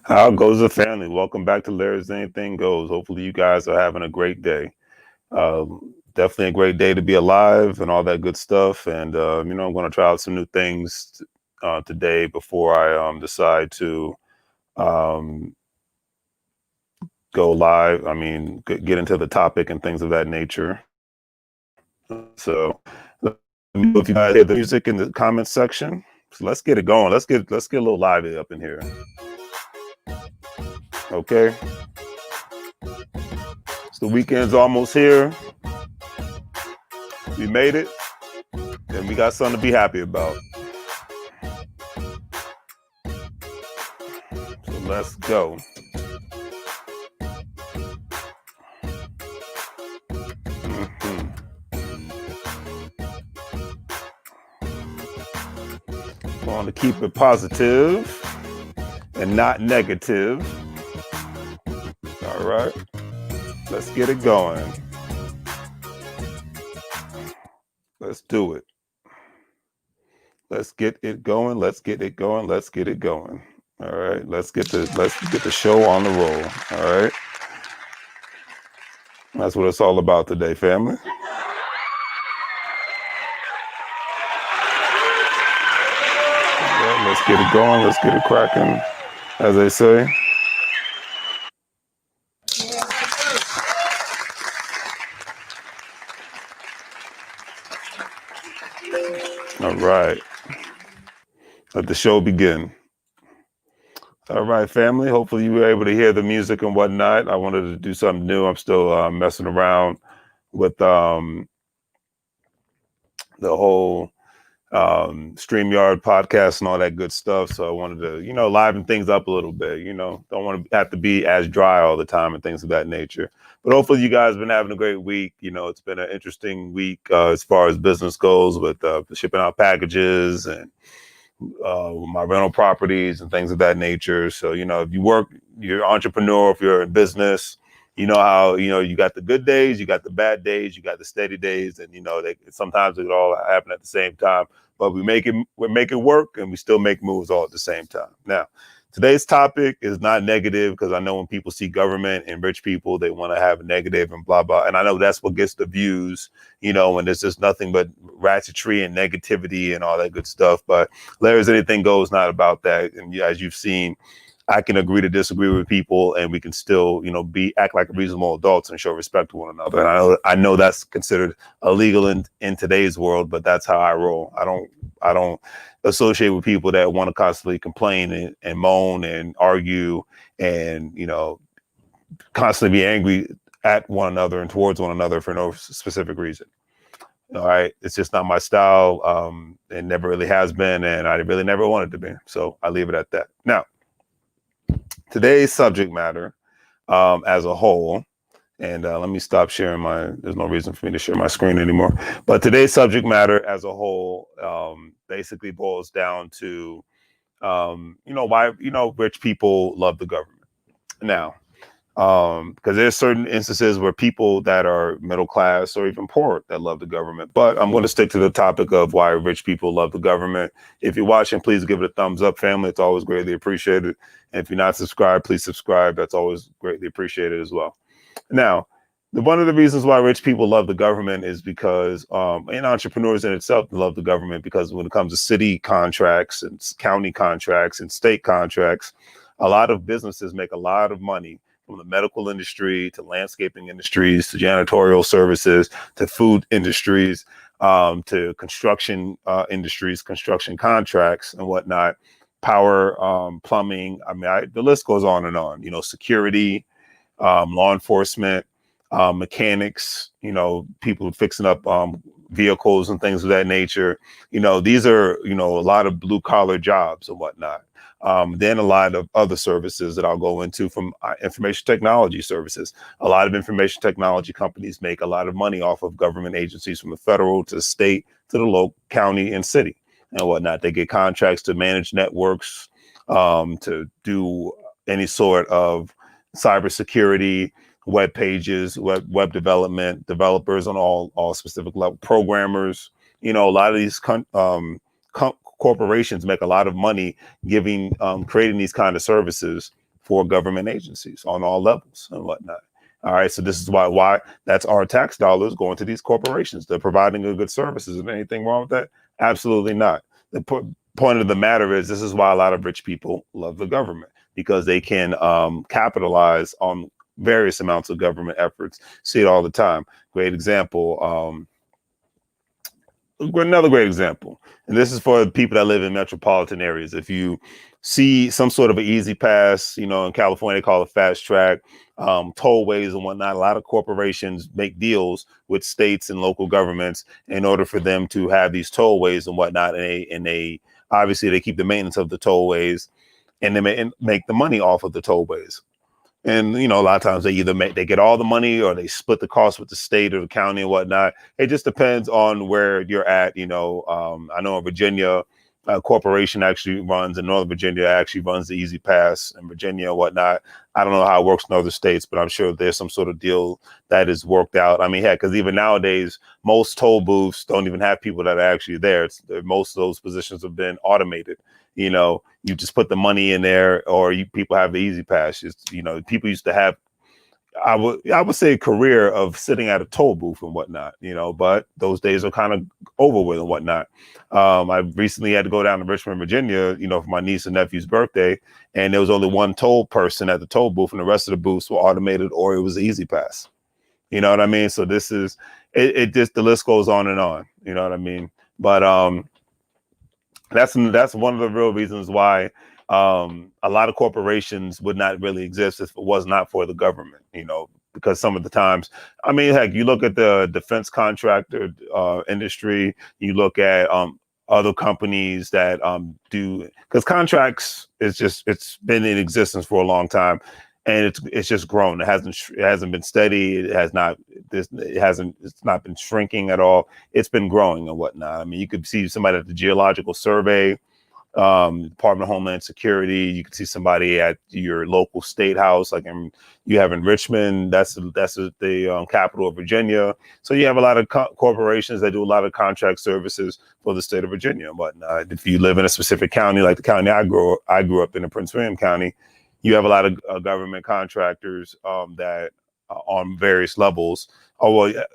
How goes the family? Welcome back to Larry's Anything Goes. Hopefully, you guys are having a great day. Definitely a great day to be alive and all that good stuff. And I'm going to try out some new things today before I decide to um, go live. I mean, get into the topic and things of that nature. So, let me know if you guys hear the music in the comments section. So let's get it going. Let's get a little lively up in here. Okay, so the weekend's almost here. We made it, and we got something to be happy about. So let's go. Mhm. Want to keep it positive and not negative. All right, let's get it going. Let's do it. Let's get it going. Let's get it going. Let's get it going. All right, let's get the show on the roll. All right, that's what it's all about today, family. Yeah, let's get it going. Let's get it cracking, as they say. All right, let the show begin. All right, family. Hopefully, you were able to hear the music and whatnot. I wanted to do something new. I'm still messing around with the whole StreamYard podcast and all that good stuff. So I wanted to, liven things up a little bit. Don't want to have to be as dry all the time and things of that nature. But hopefully, you guys have been having a great week. It's been an interesting week as far as business goes with shipping out packages and my rental properties and things of that nature. So, if you work, you're an entrepreneur, if you're in business, you know how, you got the good days, you got the bad days, you got the steady days, and sometimes it all happen at the same time. But we're making work, and we still make moves all at the same time. Now, today's topic is not negative because I know when people see government and rich people, they want to have a negative and blah blah. And I know that's what gets the views, when there's just nothing but ratchetry and negativity and all that good stuff. But Larry's Anything Goes not about that. And as you've seen, I can agree to disagree with people, and we can still, act like reasonable adults and show respect to one another. And I know that's considered illegal in today's world, but that's how I roll. I don't associate with people that want to constantly complain and moan and argue and constantly be angry at one another and towards one another for no specific reason. All right, it's just not my style. It never really has been, and I really never wanted to be. So I leave it at that. Now, today's subject matter as a whole, and let me stop sharing there's no reason for me to share my screen anymore. But today's subject matter as a whole basically boils down to, why, rich people love the government. Now, because there's certain instances where people that are middle class or even poor that love the government. But I'm going to stick to the topic of why rich people love the government. If you're watching, please give it a thumbs up, family. It's always greatly appreciated. And if you're not subscribed, please subscribe. That's always greatly appreciated as well. Now, one of the reasons why rich people love the government is because, and entrepreneurs in itself love the government, because when it comes to city contracts and county contracts and state contracts, a lot of businesses make a lot of money, from the medical industry to landscaping industries to janitorial services to food industries to construction industries, construction contracts and whatnot, power, plumbing. I mean, the list goes on and on. Security, law enforcement, mechanics. People fixing up vehicles and things of that nature. These are a lot of blue collar jobs and whatnot. Then a lot of other services that I'll go into, from information technology services. A lot of information technology companies make a lot of money off of government agencies, from the federal to the state to the local, county, and city and whatnot. They get contracts to manage networks, to do any sort of cybersecurity, web pages, web development, developers on all specific level, programmers. A lot of these corporations make a lot of money creating these kind of services for government agencies on all levels and whatnot. All right, so this is why that's our tax dollars going to these corporations. They're providing a good services. Is there anything wrong with that? Absolutely not. The point of the matter is this is why a lot of rich people love the government, because they can capitalize on various amounts of government efforts. See it all the time. Great example. Another great example, and this is for people that live in metropolitan areas. If you see some sort of an easy pass, in California, they call it fast track, tollways and whatnot. A lot of corporations make deals with states and local governments in order for them to have these tollways and whatnot. And they obviously they keep the maintenance of the tollways, and they make the money off of the tollways. And, a lot of times they get all the money, or they split the cost with the state or the county and whatnot. It just depends on where you're at. I know in Virginia, a corporation actually runs, in Northern Virginia actually runs the Easy Pass in Virginia and whatnot. I don't know how it works in other states, but I'm sure there's some sort of deal that is worked out. I mean, heck, because even nowadays, most toll booths don't even have people that are actually there. Most of those positions have been automated. You just put the money in there, or people have the Easy Pass. People used to have, I would say, a career of sitting at a toll booth and whatnot, but those days are kind of over with and whatnot. I recently had to go down to Richmond, Virginia, for my niece and nephew's birthday, and there was only one toll person at the toll booth, and the rest of the booths were automated, or it was the Easy Pass. You know what I mean? So this is, it just, the list goes on and on, you know what I mean? But, that's one of the real reasons why a lot of corporations would not really exist if it was not for the government, because some of the times, I mean, heck, you look at the defense contractor industry, you look at other companies that do, because contracts it's been in existence for a long time, and it's just grown. It hasn't been steady. It's not been shrinking at all. It's been growing and whatnot. I mean, you could see somebody at the Geological Survey, Department of Homeland Security. You can see somebody at your local state house, like you have in Richmond. That's the capital of Virginia. So you have a lot of corporations that do a lot of contract services for the state of Virginia and whatnot. If you live in a specific county, like the county I grew up in Prince William County, you have a lot of government contractors that on various levels,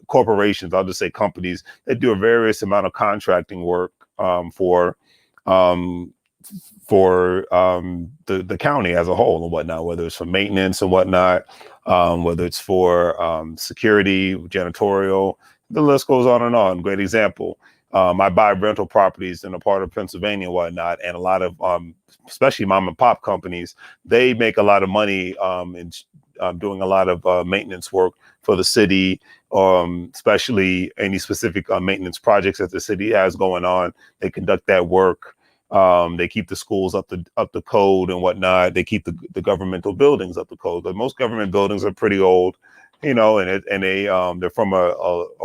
corporations, I'll just say companies, that do a various amount of contracting work for the county as a whole and whatnot, whether it's for maintenance and whatnot, whether it's for security, janitorial, the list goes on and on. Great example. I buy rental properties in a part of Pennsylvania and whatnot, and a lot of, especially mom and pop companies, they make a lot of money in doing a lot of maintenance work for the city, especially any specific maintenance projects that the city has going on. They conduct that work. They keep the schools up the code and whatnot. They keep the governmental buildings up the code. But most government buildings are pretty old, and they're from a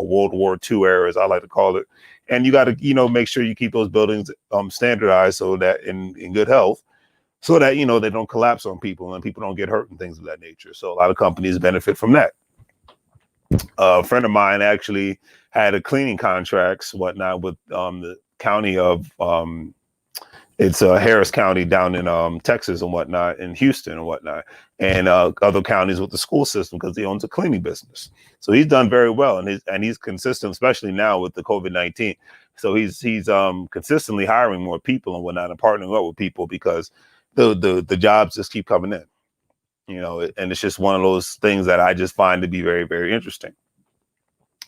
World War II era, as I like to call it. And you got to, make sure you keep those buildings standardized, so that in good health, so that, they don't collapse on people and people don't get hurt and things of that nature. So a lot of companies benefit from that. A friend of mine actually had a cleaning contracts, whatnot, with the county of, it's Harris County down in Texas and whatnot, in Houston and whatnot, and other counties with the school system, because he owns a cleaning business. So he's done very well, and he's consistent, especially now with the COVID-19. So he's consistently hiring more people and whatnot, and partnering up with people, because the jobs just keep coming in, and it's just one of those things that I just find to be very, very interesting.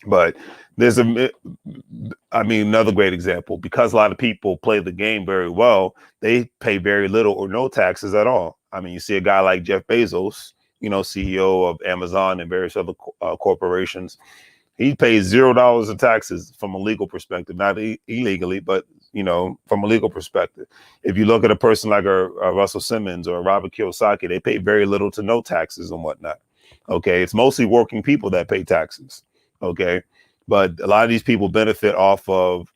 But there's another great example, because a lot of people play the game very well, they pay very little or no taxes at all. I mean, you see a guy like Jeff Bezos, CEO of Amazon and various other corporations. He pays $0 in taxes from a legal perspective, not illegally, but from a legal perspective. If you look at a person like a Russell Simmons or Robert Kiyosaki, they pay very little to no taxes and whatnot. Okay, it's mostly working people that pay taxes. Okay, but a lot of these people benefit off of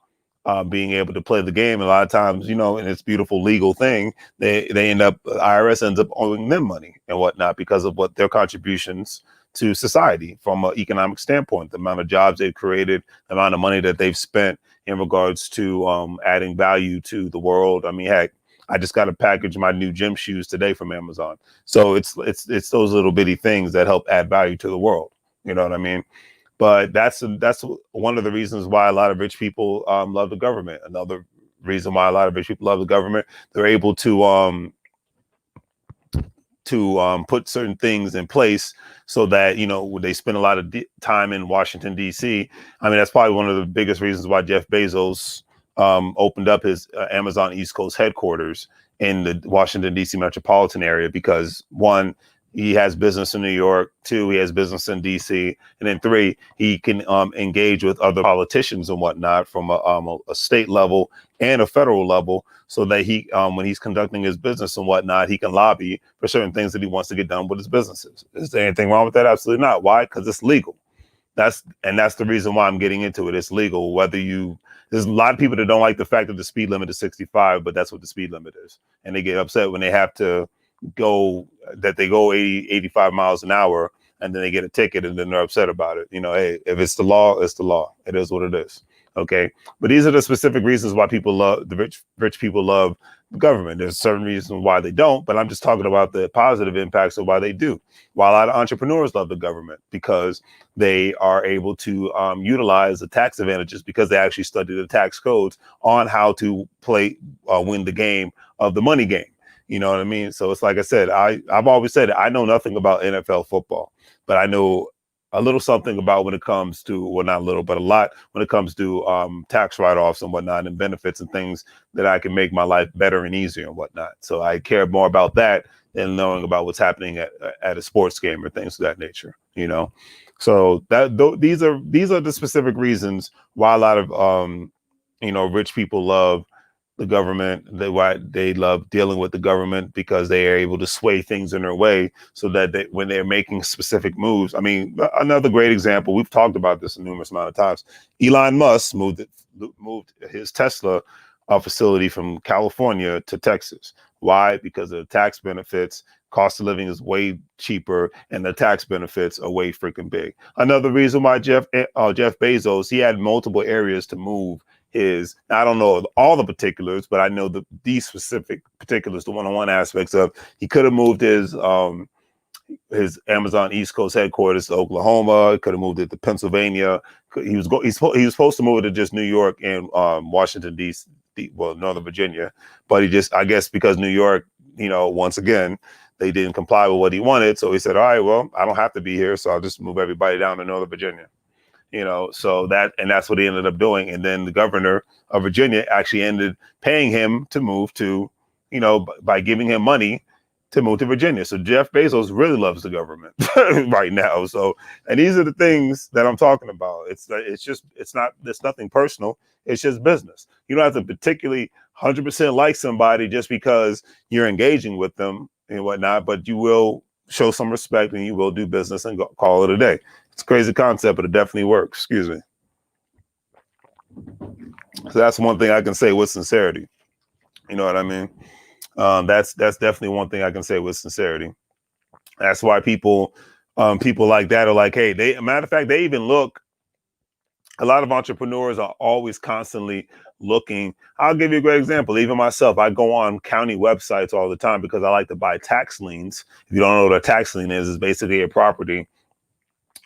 being able to play the game. A lot of times, in this beautiful legal thing, they end up, IRS ends up owing them money and whatnot, because of what their contributions to society from an economic standpoint, the amount of jobs they've created, the amount of money that they've spent in regards to adding value to the world. I mean, heck, I just got to package my new gym shoes today from Amazon. So it's those little bitty things that help add value to the world. You know what I mean? But that's one of the reasons why a lot of rich people love the government. Another reason why a lot of rich people love the government, they're able to put certain things in place so that, you know, they spend a lot of time in Washington, D.C. I mean, that's probably one of the biggest reasons why Jeff Bezos opened up his Amazon East Coast headquarters in the Washington, D.C. metropolitan area, because one, he has business in New York. Two, he has business in D.C. And then three, he can engage with other politicians and whatnot from a state level and a federal level, so that he, when he's conducting his business and whatnot, he can lobby for certain things that he wants to get done with his businesses. Is there anything wrong with that? Absolutely not. Why? Because it's legal. That's the reason why I'm getting into it. It's legal. There's a lot of people that don't like the fact that the speed limit is 65, but that's what the speed limit is. And they get upset when they have to go 80, 85 miles an hour, and then they get a ticket, and then they're upset about it. You know, hey, if it's the law, it's the law. It is what it is. Okay. But these are the specific reasons why people love the rich people love the government. There's certain reasons why they don't, but I'm just talking about the positive impacts of why they do. While a lot of entrepreneurs love the government because they are able to utilize the tax advantages, because they actually study the tax codes on how to win the game of the money game. You know what I mean? So it's like I said, I've always said I know nothing about NFL football, but I know a little something about when it comes to, well, not a little, but a lot when it comes to tax write-offs and whatnot, and benefits and things that I can make my life better and easier and whatnot. So I care more about that than knowing about what's happening at a sports game or things of that nature, you know? So these are the specific reasons why a lot of, rich people love the government. Why they love dealing with the government, because they are able to sway things in their way, so that when they're making specific moves. I mean, another great example, we've talked about this a numerous amount of times. Elon Musk moved his Tesla facility from California to Texas. Why? Because of the tax benefits. Cost of living is way cheaper, and the tax benefits are way freaking big. Another reason why Jeff Bezos, he had multiple areas to move I don't know all the particulars, but I know these specific particulars, the one-on-one aspects of, he could have moved his Amazon East Coast headquarters to Oklahoma. He could have moved it to Pennsylvania. He was supposed to move it to just New York and Washington, D.C., well, Northern Virginia. But he just, I guess because New York, once again, they didn't comply with what he wanted. So he said, all right, well, I don't have to be here, so I'll just move everybody down to Northern Virginia. So that's what he ended up doing. And then the governor of Virginia actually ended paying him to move to, by giving him money to move to Virginia. So Jeff Bezos really loves the government right now. So, and these are the things that I'm talking about. It's nothing personal. It's just business. You don't have to particularly 100% like somebody just because you're engaging with them and whatnot, but you will show some respect, and you will do business and call it a day. It's a crazy concept, but it definitely works. Excuse me. So that's one thing I can say with sincerity. You know what I mean? That's definitely one thing I can say with sincerity. That's why people like that are like, hey, matter of fact, they even look. A lot of entrepreneurs are always constantly looking. I'll give you a great example. Even myself, I go on county websites all the time because I like to buy tax liens. If you don't know what a tax lien is, it's basically a property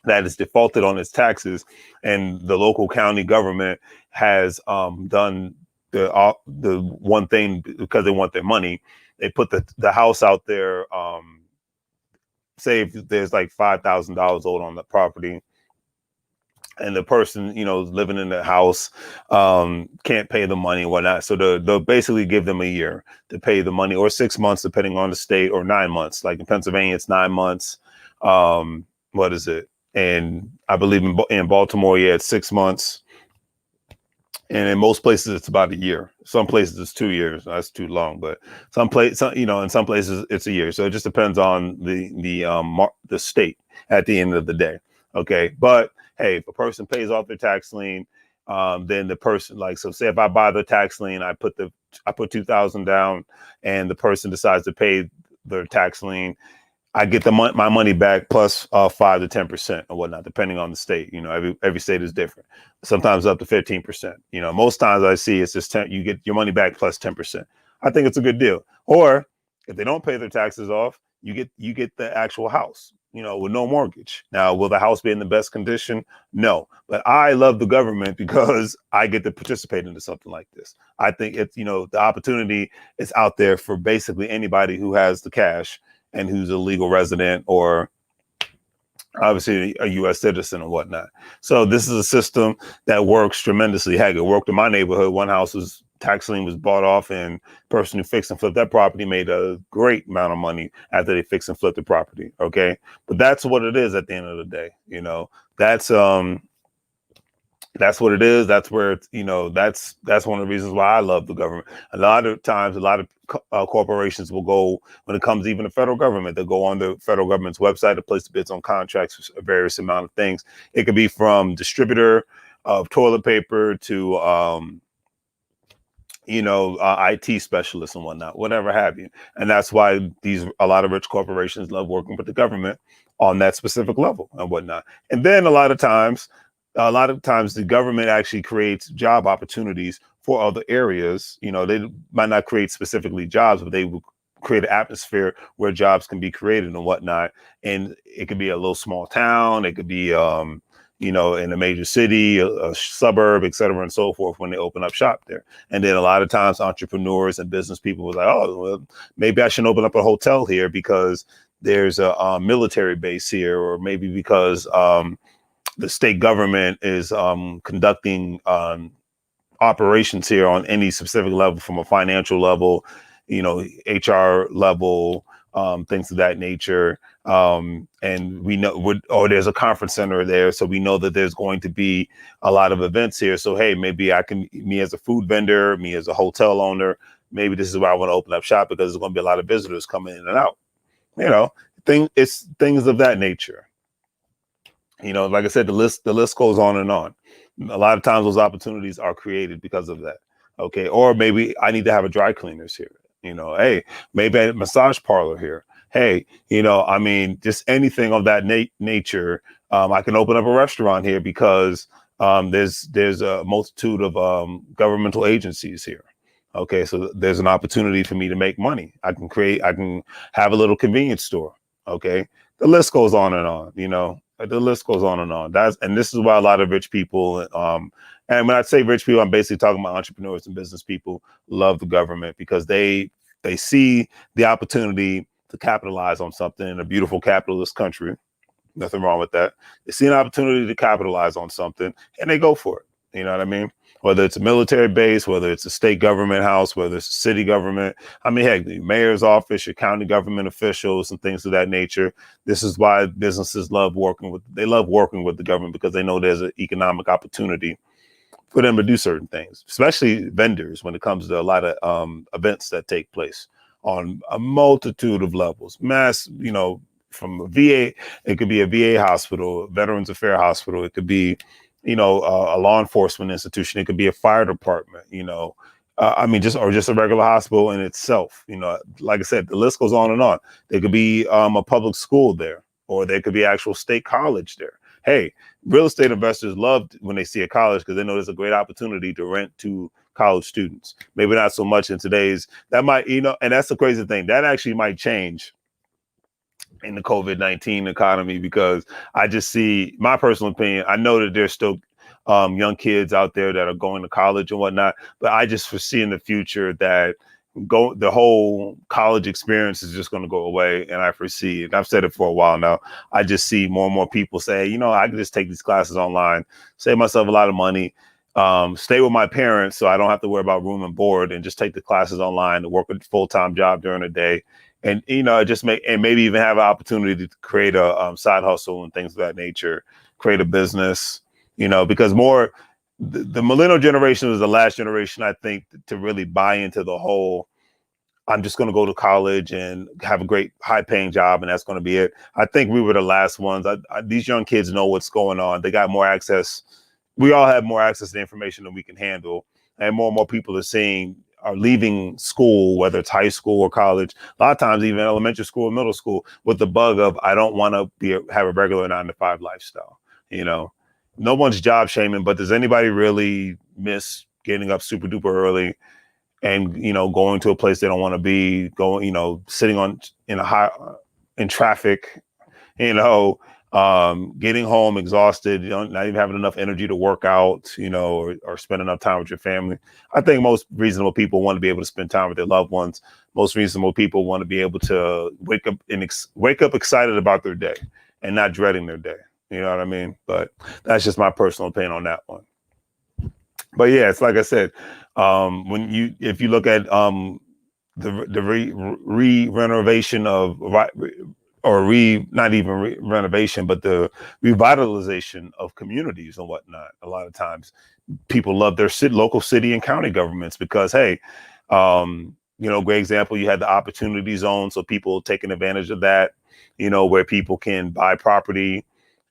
that is defaulted on its taxes, and the local county government has done the one thing, because they want their money. They put the house out there. Say if there's like $5,000 owed on the property, and the person, living in the house can't pay the money and whatnot. So they'll basically give them a year to pay the money, or 6 months, depending on the state, or 9 months. Like in Pennsylvania, it's 9 months. What is it? And I believe in Baltimore, yeah, it's 6 months. And in most places, it's about a year. Some places it's 2 years. That's too long. But in some places it's a year. So it just depends on the state at the end of the day. Okay, but hey, if a person pays off their tax lien, then the person, so say if I buy the tax lien, I put $2,000 down, and the person decides to pay their tax lien, I get my money back plus 5 to 10% or whatnot, depending on the state. Every state is different. Sometimes up to 15%. Most times I see it's just 10. You get your money back plus 10%. I think it's a good deal. Or if they don't pay their taxes off, you get the actual house, with no mortgage. Now, will the house be in the best condition? No, but I love the government because I get to participate into something like this. I think it's, the opportunity is out there for basically anybody who has the cash and who's a legal resident or obviously a U.S. citizen and whatnot. So this is a system that works tremendously. Heck, it worked in my neighborhood. One house was tax lien was bought off, and person who fixed and flipped that property made a great amount of money after they fixed and flipped the property. Okay, but that's what it is at the end of the day. That's that's what it is. That's where it's, that's one of the reasons why I love the government. A lot of times, a lot of corporations will go, when it comes even to federal government, they'll go on the federal government's website to place bids on contracts for various amount of things. It could be from distributor of toilet paper to, IT specialists and whatnot, whatever have you. And that's why a lot of rich corporations love working with the government on that specific level and whatnot. And then a lot of times the government actually creates job opportunities for other areas. They might not create specifically jobs, but they will create an atmosphere where jobs can be created and whatnot. And it could be a little small town. It could be, in a major city, a suburb, et cetera, and so forth when they open up shop there. And then a lot of times entrepreneurs and business people was like, oh, well, maybe I should open up a hotel here because there's a military base here, or maybe because the state government is conducting operations here on any specific level, from a financial level, HR level, things of that nature. And we know, or there's a conference center there. So we know that there's going to be a lot of events here. So, hey, maybe me as a food vendor, me as a hotel owner, maybe this is where I want to open up shop because there's going to be a lot of visitors coming in and out. It's things of that nature. Like I said, the list goes on and on. A lot of times those opportunities are created because of that. Okay. Or maybe I need to have a dry cleaners here. Hey, maybe a massage parlor here. Hey, just anything of that nature. I can open up a restaurant here because there's a multitude of governmental agencies here. Okay, so there's an opportunity for me to make money. I can have a little convenience store. Okay, the list goes on and on. The list goes on and on. And this is why a lot of rich people, and when I say rich people, I'm basically talking about entrepreneurs and business people, love the government because they see the opportunity to capitalize on something in a beautiful capitalist country. Nothing wrong with that. They see an opportunity to capitalize on something and they go for it. You know what I mean? Whether it's a military base, whether it's a state government house, whether it's a city government. I mean, heck, the mayor's office, your county government officials and things of that nature. This is why businesses love working with the government because they know there's an economic opportunity for them to do certain things, especially vendors when it comes to a lot of events that take place on a multitude of levels. Mass, from a VA, it could be a VA hospital, Veterans Affairs Hospital. It could be, a law enforcement institution. It could be a fire department, just a regular hospital in itself. Like I said, the list goes on and on. There could be a public school there, or there could be actual state college there. Hey, real estate investors love when they see a college because they know there's a great opportunity to rent to college students. Maybe not so much in today's, that might, and that's the crazy thing. That actually might change in the COVID-19 economy because I just see, my personal opinion, I know that there's still young kids out there that are going to college and whatnot, but I just foresee in the future that the whole college experience is just going to go away. And I foresee, and I've said it for a while now, I just see more and more people say, I can just take these classes online, save myself a lot of money, stay with my parents so I don't have to worry about room and board, and just take the classes online and work a full-time job during the day. And, just and maybe even have an opportunity to create a side hustle and things of that nature, create a business, because the millennial generation was the last generation, I think, to really buy into the whole, I'm just going to go to college and have a great high paying job and that's going to be it. I think we were the last ones. These young kids know what's going on. They got more access. We all have more access to information than we can handle. And more people are leaving school, whether it's high school or college, a lot of times even elementary school or middle school, with the bug of, I don't want to have a regular 9-to-5 lifestyle. No one's job shaming, but does anybody really miss getting up super duper early and going to a place they don't want to be going, sitting in traffic, you know, getting home exhausted, not even having enough energy to work out, or spend enough time with your family. I think most reasonable people want to be able to spend time with their loved ones. Most reasonable people want to be able to wake up excited about their day and not dreading their day. You know what I mean? But that's just my personal opinion on that one. But yeah, it's like I said, if you look at the renovation of not even renovation, but the revitalization of communities and whatnot. A lot of times people love their local city and county governments because, hey, great example, you had the opportunity zone. So people taking advantage of that, where people can buy property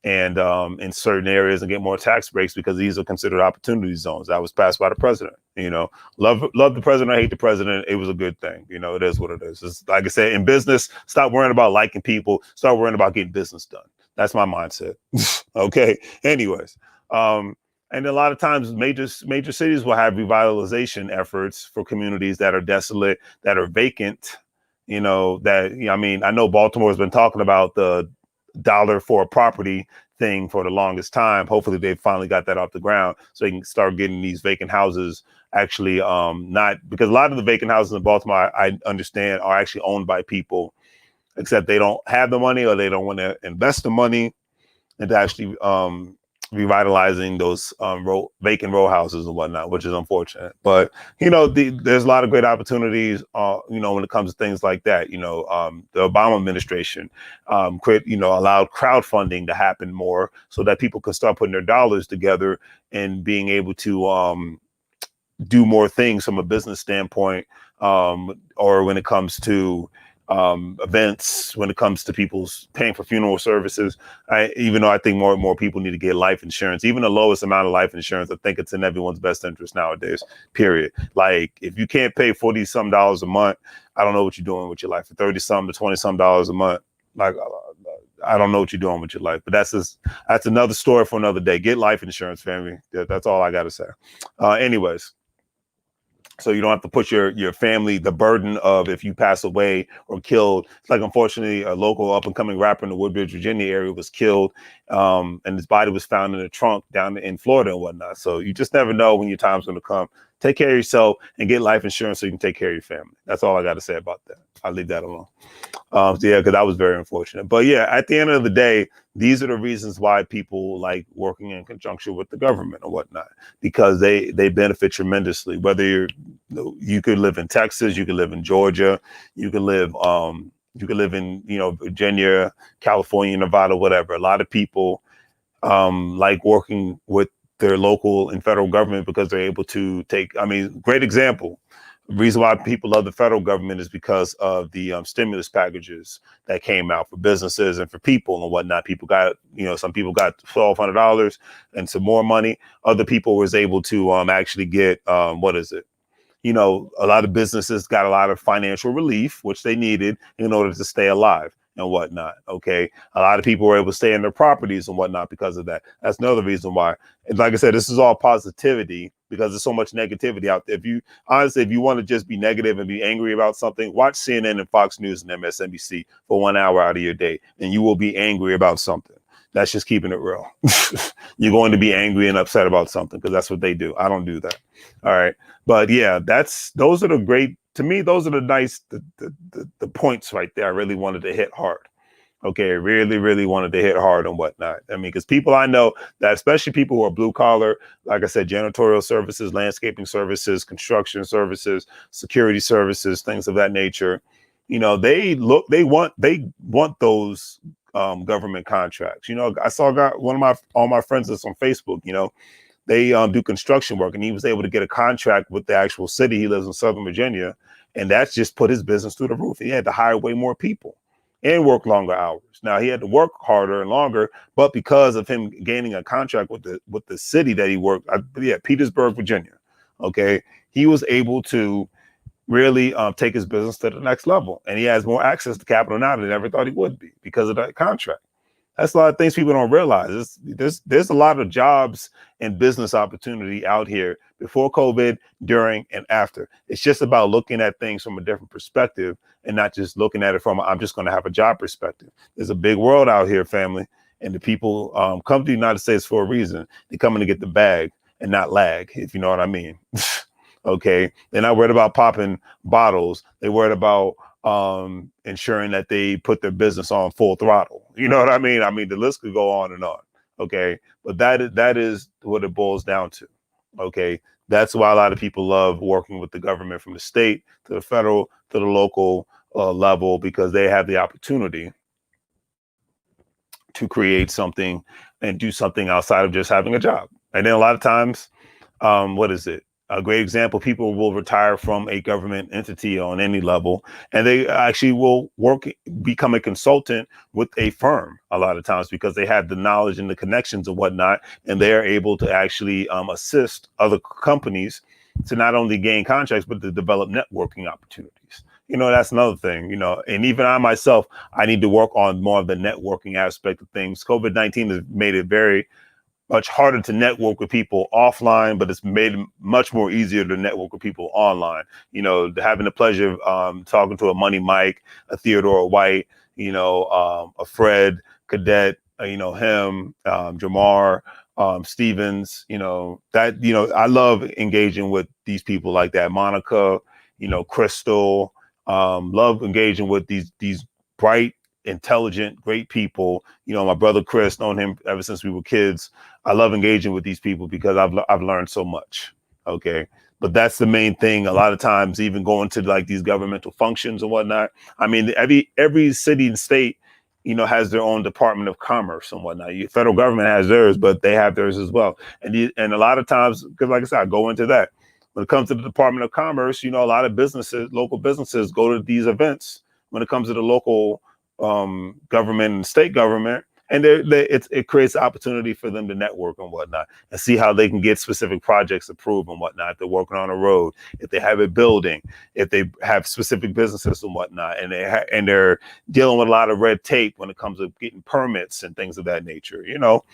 and in certain areas and get more tax breaks because these are considered opportunity zones. That was passed by the president. Love the president, I hate the president. It was a good thing. It is what it is. It's, like I said, in business, stop worrying about liking people, start worrying about getting business done. That's my mindset. Okay. Anyways, and a lot of times major cities will have revitalization efforts for communities that are desolate, that are vacant. I know Baltimore has been talking about the dollar for a property thing for the longest time. Hopefully they finally got that off the ground so they can start getting these vacant houses actually not, because a lot of the vacant houses in Baltimore, I understand, are actually owned by people, except they don't have the money or they don't want to invest the money into actually revitalizing those vacant row houses and whatnot, which is unfortunate. But there's a lot of great opportunities, when it comes to things like that. The Obama administration allowed crowdfunding to happen more so that people could start putting their dollars together and being able to do more things from a business standpoint, or when it comes to events, when it comes to people's paying for funeral services. Even though I think more and more people need to get life insurance, even the lowest amount of life insurance, I think it's in everyone's best interest nowadays, period. Like if you can't pay $40 some a month, I don't know what you're doing with your life. For 30 some to 20 some a month, like I don't know what you're doing with your life. But that's another story for another day. Get life insurance, family. That's all I got to say. Anyways. So you don't have to put your family the burden of if you pass away or killed. It's like, unfortunately, a local up and coming rapper in the Woodbridge, Virginia area was killed, and his body was found in a trunk down in Florida and whatnot. So you just never know when your time's going to come. Take care of yourself and get life insurance so you can take care of your family. That's all I got to say about that. I'll leave that alone. Because that was very unfortunate. But yeah, at the end of the day, these are the reasons why people like working in conjunction with the government or whatnot, because they benefit tremendously. Whether you could live in Texas, you could live in Georgia, you could live in Virginia, California, Nevada, whatever. A lot of people like working with their local and federal government because they're able to great example. The reason why people love the federal government is because of the stimulus packages that came out for businesses and for people and whatnot. People got, some people got $1,200 and some more money. Other people was able to actually get, a lot of businesses got a lot of financial relief, which they needed in order to stay alive and whatnot. Okay. A lot of people were able to stay in their properties and whatnot because of that. That's another reason why. And like I said, this is all positivity because there's so much negativity out there. If you want to just be negative and be angry about something, watch CNN and Fox News and MSNBC for 1 hour out of your day, and you will be angry about something. That's just keeping it real. You're going to be angry and upset about something because that's what they do. I don't do that. All right. But yeah, those are the nice, the points right there. I really wanted to hit hard. Okay. Really, really wanted to hit hard and whatnot. I mean, because people I know that, especially people who are blue collar, like I said, janitorial services, landscaping services, construction services, security services, things of that nature, they want those government contracts. I saw all my friends that's on Facebook, they do construction work, and he was able to get a contract with the actual city. He lives in Southern Virginia, and that's just put his business through the roof. He had to hire way more people and work longer hours. Now he had to work harder and longer, but because of him gaining a contract with the city that he worked, Petersburg, Virginia. Okay, he was able to really take his business to the next level, and he has more access to capital now than he ever thought he would be because of that contract. That's a lot of things people don't realize. There's a lot of jobs and business opportunity out here before COVID, during, and after. It's just about looking at things from a different perspective and not just looking at it from I'm just going to have a job perspective. There's a big world out here, family, and the people come to the United States for a reason. They're coming to get the bag and not lag, if you know what I mean. Okay, they're not worried about popping bottles. They're worried about ensuring that they put their business on full throttle. You know what I mean? I mean, the list could go on and on. Okay, but that is what it boils down to. Okay, that's why a lot of people love working with the government, from the state to the federal to the local level, because they have the opportunity to create something and do something outside of just having a job. And then a lot of times, what is it? A great example, people will retire from a government entity on any level, and they actually will become a consultant with a firm a lot of times because they have the knowledge and the connections and whatnot, and they are able to actually assist other companies to not only gain contracts, but to develop networking opportunities. You know, that's another thing, you know, and even I myself, I need to work on more of the networking aspect of things. COVID-19 has made it very much harder to network with people offline, but it's made it much more easier to network with people online. You know, having the pleasure of talking to a Money Mike, a Theodore White, you know, a Fred Cadet, you know, him, Jamar, Stevens, you know, that, you know, I love engaging with these people like that. Monica, you know, Crystal, love engaging with these bright, intelligent, great people. You know, my brother Chris, known him ever since we were kids. I love engaging with these people because I've learned so much. Okay, but that's the main thing. A lot of times, even going to like these governmental functions and whatnot. I mean, every city and state, you know, has their own Department of Commerce and whatnot. The federal government has theirs, but they have theirs as well. And a lot of times, because like I said, I go into that. When it comes to the Department of Commerce, you know, a lot of businesses, local businesses, go to these events. When it comes to the local government and state government, and it creates an opportunity for them to network and whatnot and see how they can get specific projects approved and whatnot. If they're working on a road, if they have a building, if they have specific businesses and whatnot, and they're dealing with a lot of red tape when it comes to getting permits and things of that nature. You know,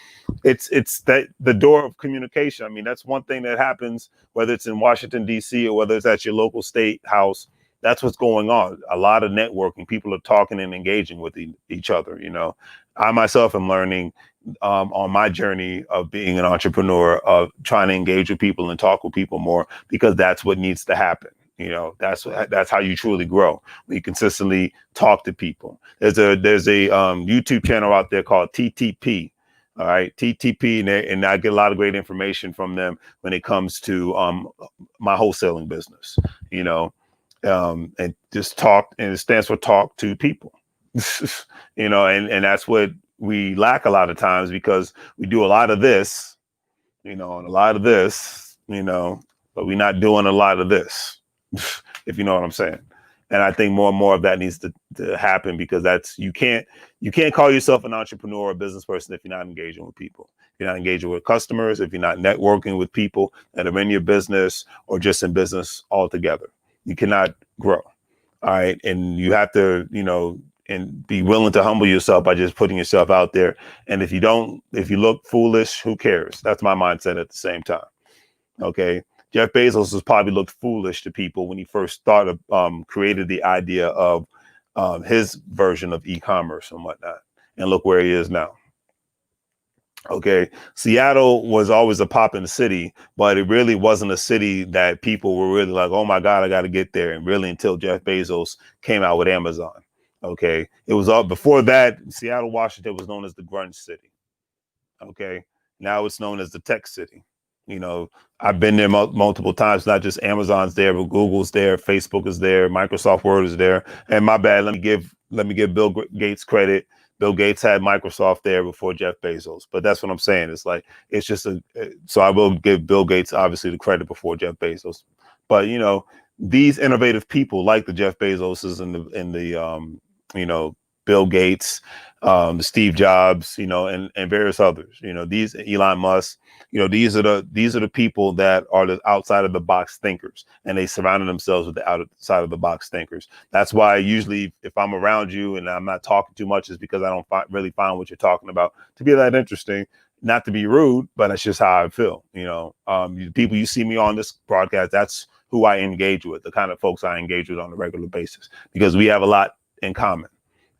it's that the door of communication. I mean, that's one thing that happens, whether it's in Washington, D.C. or whether it's at your local state house. That's what's going on. A lot of networking. People are talking and engaging with each other. You know, I myself am learning on my journey of being an entrepreneur, of trying to engage with people and talk with people more, because that's what needs to happen. You know, that's how you truly grow. When you consistently talk to people. There's a YouTube channel out there called TTP. All right, TTP, and I get a lot of great information from them when it comes to my wholesaling business. You know. And just talk, and it stands for talk to people. You know, and that's what we lack a lot of times, because we do a lot of this, you know, and a lot of this, you know, but we're not doing a lot of this, if you know what I'm saying. And I think more and more of that needs to happen, because you can't call yourself an entrepreneur or a business person if you're not engaging with people. If you're not engaging with customers, if you're not networking with people that are in your business or just in business altogether. You cannot grow. All right. And you have to, you know, and be willing to humble yourself by just putting yourself out there. And if you look foolish, who cares? That's my mindset at the same time. Okay. Jeff Bezos has probably looked foolish to people when he first started, created the idea of his version of e-commerce and whatnot. And look where he is now. Okay, Seattle was always a poppin' city, but it really wasn't a city that people were really like, oh my God, I got to get there. And really until Jeff Bezos came out with Amazon. Okay, it was all before that. Seattle, Washington was known as the grunge city. Okay, now it's known as the tech city. You know, I've been there multiple times. Not just Amazon's there, but Google's there, Facebook is there, Microsoft Word is there. And my bad, let me give Bill Gates credit. Bill Gates had Microsoft there before Jeff Bezos, but that's what I'm saying. It's like, it's just so I will give Bill Gates obviously the credit before Jeff Bezos, but you know, these innovative people like the Jeff Bezoses and the you know, Bill Gates, Steve Jobs, and various others. These Elon Musk. These are the people that are the outside of the box thinkers, and they surrounded themselves with the outside of the box thinkers. That's why usually if I'm around you and I'm not talking too much, is because I don't really find what you're talking about to be that interesting. Not to be rude, but that's just how I feel. The people you see me on this broadcast, that's who I engage with, the kind of folks I engage with on a regular basis, because we have a lot in common.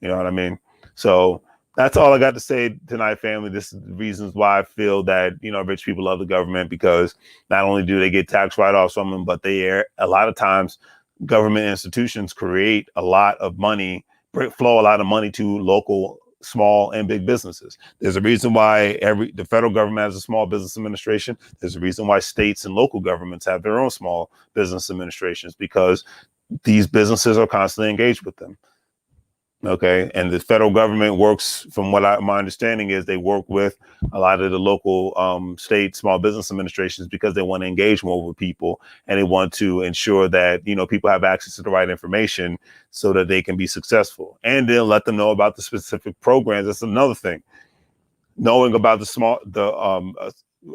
You know what I mean? So that's all I got to say tonight, family. This is the reasons why I feel that, rich people love the government, because not only do they get tax write-offs from them, but a lot of times government institutions create a lot of money, flow a lot of money to local small and big businesses. There's a reason why the federal government has a small business administration. There's a reason why states and local governments have their own small business administrations, because these businesses are constantly engaged with them. Okay. And the federal government works, from what my understanding is, they work with a lot of the local state small business administrations, because they want to engage more with people, and they want to ensure that, people have access to the right information so that they can be successful. And they'll let them know about the specific programs. That's another thing. Knowing about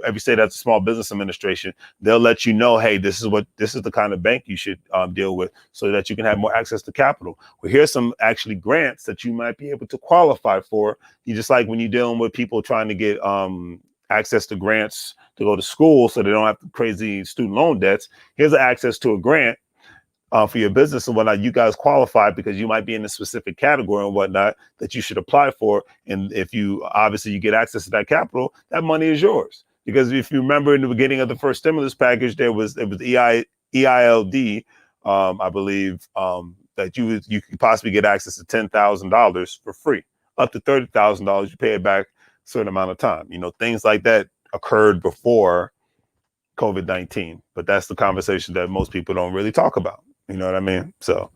every state has a small business administration, they'll let you know, hey, this is the kind of bank you should deal with, so that you can have more access to capital. Well, here's some actually grants that you might be able to qualify for. You just, like when you're dealing with people trying to get access to grants to go to school so they don't have crazy student loan debts. Here's access to a grant for your business and whatnot. You guys qualify because you might be in a specific category and whatnot that you should apply for. And if you get access to that capital, that money is yours. Because if you remember, in the beginning of the first stimulus package, it was EILD, I believe, that you could possibly get access to $10,000 for free. Up to $30,000, you pay it back a certain amount of time. Things like that occurred before COVID-19, but that's the conversation that most people don't really talk about. You know what I mean? So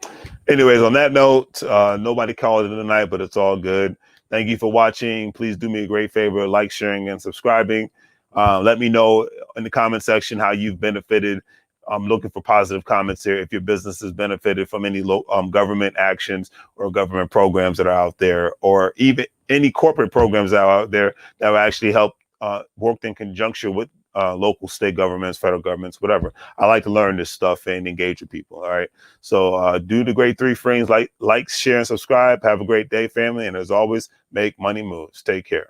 anyways, on that note, nobody called it tonight, but it's all good. Thank you for watching. Please do me a great favor, like, sharing, and subscribing. Let me know in the comment section how you've benefited. I'm looking for positive comments here. If your business has benefited from any government actions or government programs that are out there, or even any corporate programs that are out there that will actually help work in conjunction with local, state governments, federal governments, whatever. I like to learn this stuff and engage with people. All right. So do the great three things: like, share, and subscribe. Have a great day, family. And as always, make money moves. Take care.